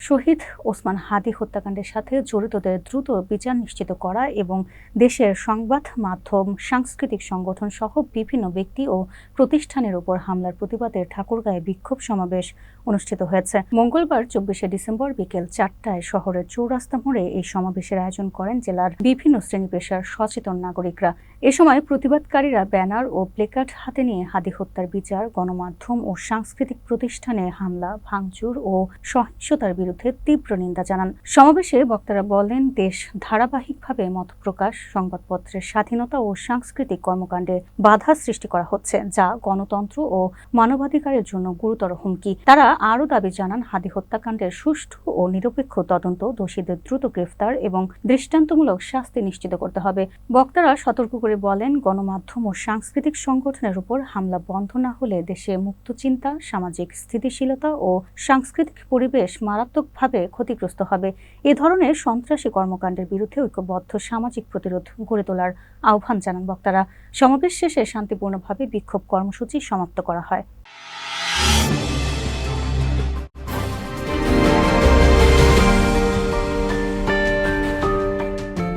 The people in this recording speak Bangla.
শহীদ ওসমান হাদী হত্যাকাণ্ডের সাথে জড়িতদের দ্রুত বিচার নিশ্চিত করা এবং দেশের সংবাদ মাধ্যম, সাংস্কৃতিক সংগঠন সহ বিভিন্ন ব্যক্তি ও প্রতিষ্ঠানের উপর হামলার প্রতিবাদে ঠাকুরগাঁয়ে বিক্ষোভ সমাবেশ অনুষ্ঠিত হয়েছে। মঙ্গলবার ২৪শে ডিসেম্বর বিকেল ৪টায় শহরের চৌরাস্তা মোড়ে এই সমাবেশের আয়োজন করেন জেলার বিভিন্ন শ্রেণী-পেশার সচেতন নাগরিকরা। এ সময় প্রতিবাদকারীরা ব্যানার ও প্লেকার্ড হাতে নিয়ে হাদী হত্যার বিচার, গণমাধ্যম ও সাংস্কৃতিক প্রতিষ্ঠানে হামলা, ভাঙচুর ও সহিংসতার বিরুদ্ধে তীব্র নিন্দা জানান। সমাবেশে বক্তারা বলেন, দেশ ধারাবাহিকভাবে মতপ্রকাশ, সংবাদপত্রের স্বাধীনতা ও সাংস্কৃতিক কর্মকাণ্ডে বাধা সৃষ্টি করা হচ্ছে, যা গণতন্ত্র ও মানবাধিকারের জন্য গুরুতর হুমকি। তারা আরও দাবি জানান, হাদী হত্যাকাণ্ডের সুষ্ঠু ও নিরপেক্ষ তদন্ত, দোষীদের দ্রুত গ্রেফতার এবং দৃষ্টান্তমূলক শাস্তি নিশ্চিত করতে হবে। বক্তারা সতর্ক করে বলেন, গণমাধ্যম ও সাংস্কৃতিক সংগঠনের উপর হামলা বন্ধ না হলে দেশে মুক্ত চিন্তা, সামাজিক স্থিতিশীলতা ও সাংস্কৃতিক পরিবেশ মারাত্মকভাবে ক্ষতিগ্রস্ত হবে। এ ধরনের সন্ত্রাসী কর্মকাণ্ডের বিরুদ্ধে ঐক্যবদ্ধ সামাজিক প্রতিরোধ গড়ে তোলার আহ্বান জানান বক্তারা। সমাবেশ শেষে শান্তিপূর্ণভাবে বিক্ষোভ কর্মসূচি সমাপ্ত করা হয়।